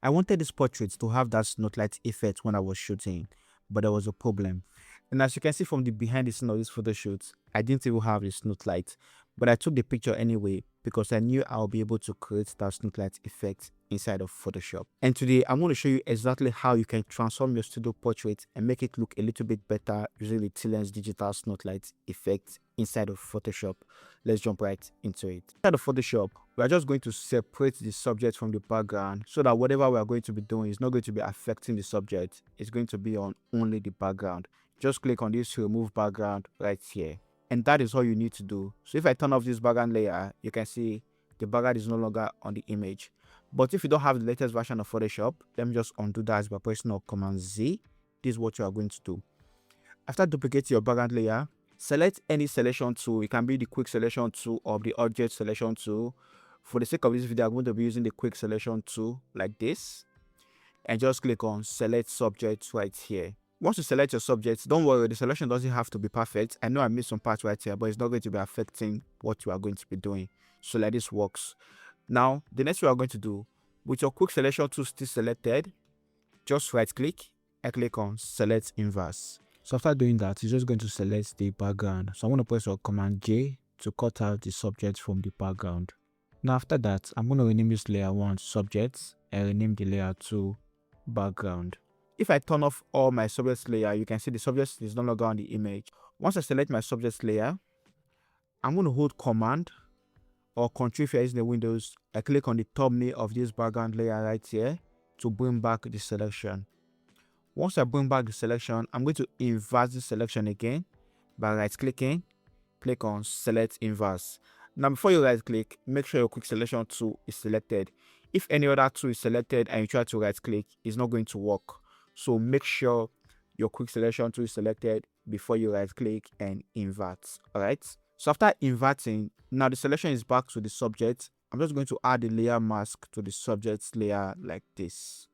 I wanted this portrait to have that Snoot light effect when I was shooting, but there was a problem. And as you can see from the behind the scene of this photo shoot, I didn't even have a Snoot light, but I took the picture anyway because I knew I'll be able to create that Snoot light effect inside of Photoshop. And today I'm going to show you exactly how you can transform your studio portrait and make it look a little bit better using the Teelens digital Snoot light effect inside of Photoshop. Let's jump right into it. Inside of Photoshop, we are just going to separate the subject from the background so that whatever we are going to be doing is not going to be affecting the subject. It's going to be on only the background. Just click on this remove background right here. And that is all you need to do. So if I turn off this background layer, you can see the background is no longer on the image. But if you don't have the latest version of Photoshop, let me just undo that by pressing Command Z. This is what you are going to do. After duplicating your background layer, select any selection tool. It can be the quick selection tool or the object selection tool. For the sake of this video, I'm going to be using the quick selection tool like this. And just click on select subject right here. Once you select your subject, don't worry, the selection doesn't have to be perfect. I know I missed some parts right here, but it's not going to be affecting what you are going to be doing. So like this works. Now, the next thing we are going to do, with your quick selection tool still selected, just right click and click on select inverse. So after doing that, you're just going to select the background. So I'm going to press Command J to cut out the subject from the background. Now after that, I'm going to rename this layer 1 subject and rename the layer 2 background. If I turn off all my subject layer, you can see the subject is no longer on the image. Once I select my subject layer, I'm going to hold Command or Control if you're using the Windows. I click on the thumbnail of this background layer right here to bring back the selection. Once I bring back the selection, I'm going to invert the selection again by right clicking, click on select inverse. Now before you right click, make sure your quick selection tool is selected. If any other tool is selected and you try to right click, it's not going to work. So make sure your quick selection tool is selected before you right click and invert. Alright. So after inverting, now the selection is back to the subject. I'm just going to add the layer mask to the subject layer like this.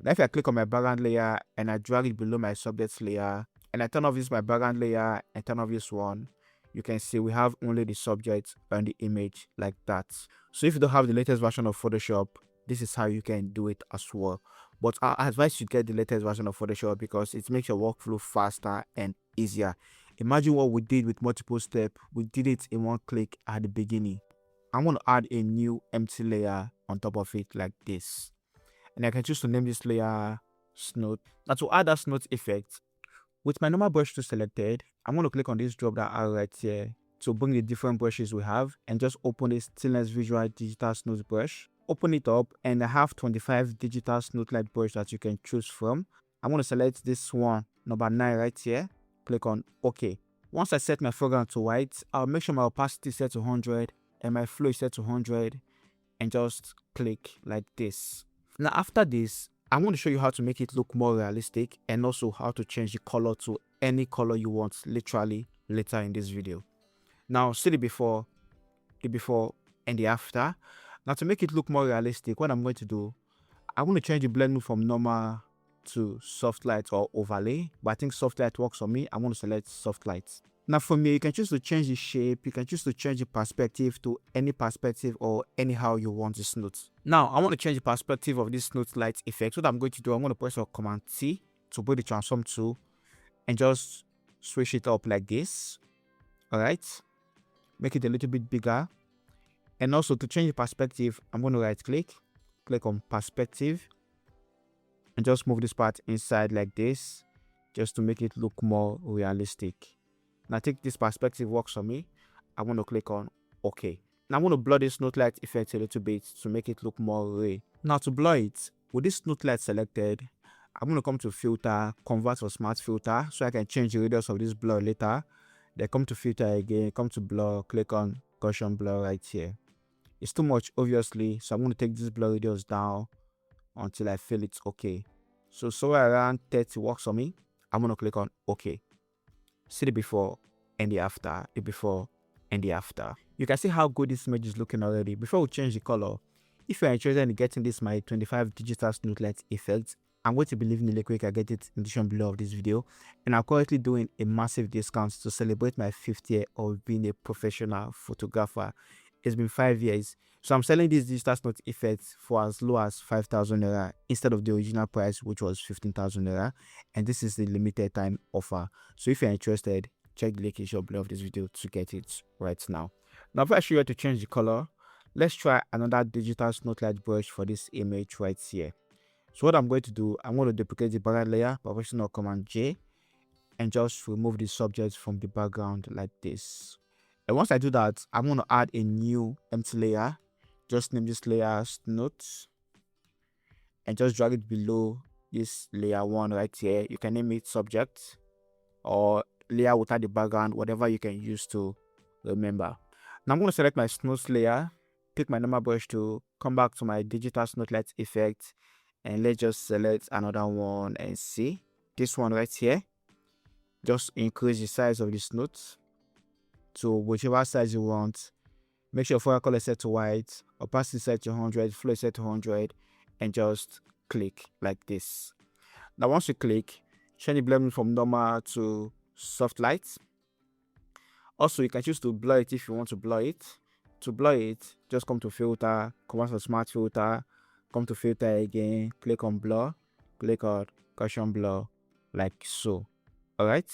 Now if I click on my background layer and I drag it below my subject layer and I turn off this my background layer and turn off this one, you can see we have only the subject and the image like that. So if you don't have the latest version of Photoshop, this is how you can do it as well. But I advise you get the latest version of Photoshop because it makes your workflow faster and easier. Imagine what we did with multiple steps. We did it in one click at the beginning. I'm going to add a new empty layer on top of it like this. And I can choose to name this layer Snoot. Now to add that Snoot effect, with my normal brush tool selected, I'm going to click on this drop down arrow right here to bring the different brushes we have and just open this Teelens Visual Digital Snoot brush. Open it up and I have 25 digital Snoot light brush that you can choose from. I'm going to select this one, number 9 right here. Click on OK. Once I set my foreground to white, I'll make sure my opacity is set to 100 and my flow is set to 100 and just click like this. Now after this, I'm going to show you how to make it look more realistic and also how to change the color to any color you want literally later in this video. Now see the before and the after. Now to make it look more realistic, what I'm going to do, I'm going to change the blend mode from normal to soft light or overlay, but I think soft light works for me. I'm going to select soft light. Now for me, you can choose to change the shape, you can choose to change the perspective to any perspective or anyhow you want the Snoot. Now I want to change the perspective of this Snoot light effect. What I'm going to do, I'm going to press Command T to bring the transform tool and just switch it up like this. Alright, make it a little bit bigger. And also to change the perspective, I'm going to right click on perspective and just move this part inside like this just to make it look more realistic. Now I think this perspective works for me. I want to click on OK. Now I'm going to blur this Snoot light effect a little bit to make it look more real. Now to blur it, with this Snoot light selected, I'm going to come to filter, convert to smart filter so I can change the radius of this blur later. Then come to filter again, come to blur, click on Gaussian blur right here. It's too much obviously, so I'm going to take this blur radius down until I feel it's okay. So somewhere around 30 works for me. I'm going to click on OK. See the before and the after, the before and the after. You can see how good this image is looking already. Before we change the color, if you're interested in getting this my 25 digital Snoot light effect, I'm going to be leaving the link where you can get it in the description below of this video. And I'm currently doing a massive discount to celebrate my 5th year of being a professional photographer. It's been 5 years. So I'm selling this digital Snoot effect for as low as 5,000 naira instead of the original price, which was 15,000 naira. And this is the limited time offer. So if you're interested, check the link in the below of this video to get it right now. Now, if I show you how to change the color, let's try another digital Snoot light brush for this image right here. So what I'm going to do, I'm going to duplicate the background layer by pressing Command J and just remove the subject from the background like this. And once I do that, I'm going to add a new empty layer. Just name this layer Snoot and just drag it below this layer 1 right here. You can name it subject or layer without the background, whatever you can use to remember. Now I'm going to select my Snoot layer, pick my normal brush tool, come back to my digital Snoot light effect, and let's just select another one and see this one right here. Just increase the size of the Snoot to whichever size you want. Make sure foreground color is set to white, opacity set to 100, flow is set to 100, and just click like this. Now once you click, change the blend from normal to soft light. Also, you can choose to blur it if you want to blur it. To blur it, just come to filter, come to smart filter, come to filter again, click on blur, click on caution blur, like so. Alright,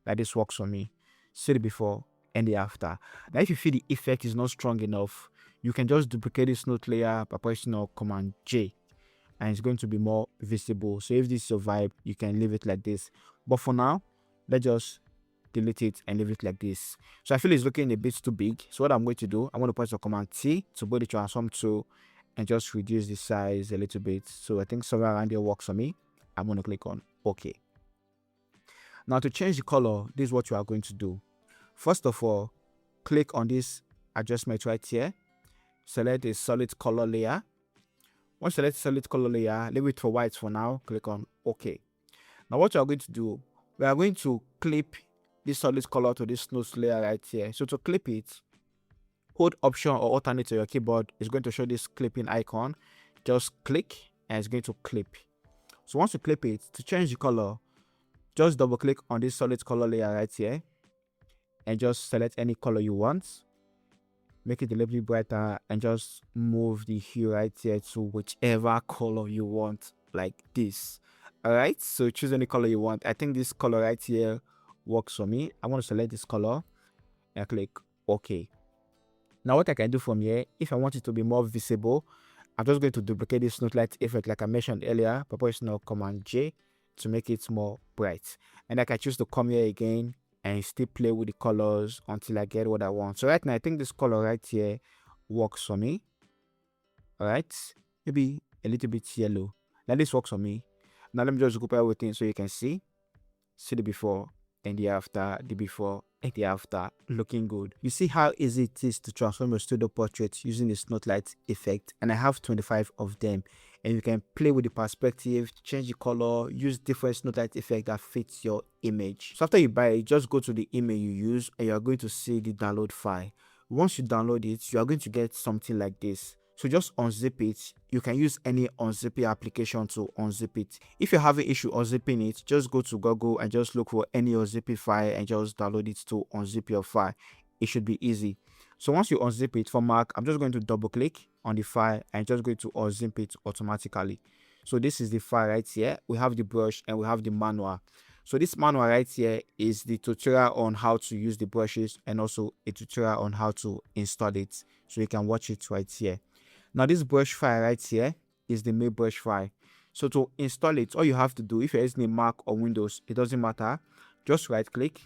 like this works for me. See the before and the after. Now if you feel the effect is not strong enough, you can just duplicate this Snoot layer by pressing Command J, and it's going to be more visible. So if this is your vibe, you can leave it like this, but for now, let's just delete it and leave it like this. So I feel it's looking a bit too big, so what I'm going to do, I'm going to press Command T to bring the transform tool and just reduce the size a little bit. So I think somewhere around here works for me. I'm going to click on OK. Now to change the color, this is what you are going to do. First of all, click on this adjustment right here, select a solid color layer. Once you select solid color layer, leave it for white for now, click on OK. Now what you are going to do, we are going to clip this solid color to this Snoot layer right here. So to clip it, hold Option or alternate to your keyboard. It's going to show this clipping icon. Just click and it's going to clip. So once you clip it, to change the color, just double click on this solid color layer right here and just select any color you want. Make it a little bit brighter and just move the hue right here to whichever color you want, like this. Alright, so choose any color you want. I think this color right here works for me. I want to select this color and click OK. Now what I can do from here, if I want it to be more visible, I'm just going to duplicate this Snoot light effect like I mentioned earlier by pressing Command J to make it more bright. And I can choose to come here again and still play with the colors until I get what I want. So right now I think this color right here works for me. Alright, maybe a little bit yellow. Now this works for me. Now let me just group everything so you can see the before and the after, the before and the after, looking good. You see how easy it is to transform your studio portrait using the Snoot light effect, and I have 25 of them, and you can play with the perspective, change the color, use different Snoot light effect that fits your image. So after you buy it, just go to the email you use and you are going to see the download file. Once you download it, you are going to get something like this. So just unzip it. You can use any unzipping application to unzip it. If you're having issue unzipping it, just go to Google and just look for any unzipping file and just download it to unzip your file. It should be easy. So once you unzip it for Mac, I'm just going to double click on the file and just going to unzip it automatically. So this is the file right here. We have the brush and we have the manual. So this manual right here is the tutorial on how to use the brushes and also a tutorial on how to install it. So you can watch it right here. Now this brush file right here is the main brush file. So to install it, all you have to do, if you're using a Mac or Windows, it doesn't matter. Just right click,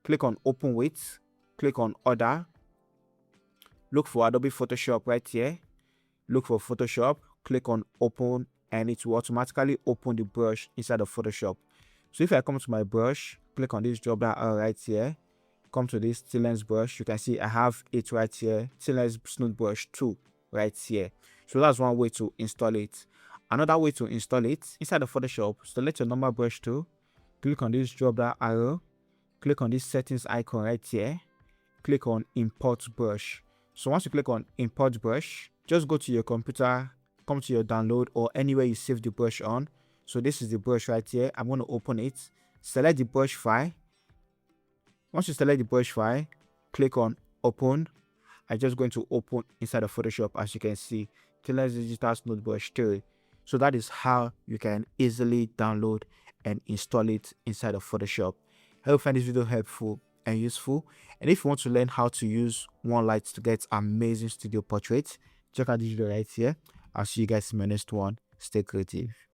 click on open with, click on other, look for Adobe Photoshop right here, look for Photoshop, click on open, and it will automatically open the brush inside of Photoshop. So if I come to my brush, click on this drop down arrow right here, come to this Teelens brush, you can see I have it right here, Teelens Snoot brush 2 right here. So that's one way to install it. Another way to install it, inside of Photoshop, select your normal brush tool, click on this drop down arrow, click on this settings icon right here, click on import brush. So once you click on import brush, just go to your computer, come to your download or anywhere you save the brush on. So this is the brush right here. I'm going to open it, select the brush file. Once you select the brush file, click on open, I'm just going to open inside of Photoshop. As you can see, Teelens digital Snoot brush 3. So that is how you can easily download and install it inside of Photoshop. I hope you find this video helpful and useful. And if you want to learn how to use one light to get amazing studio portraits, check out this video right here. I'll see you guys in my next one. Stay creative.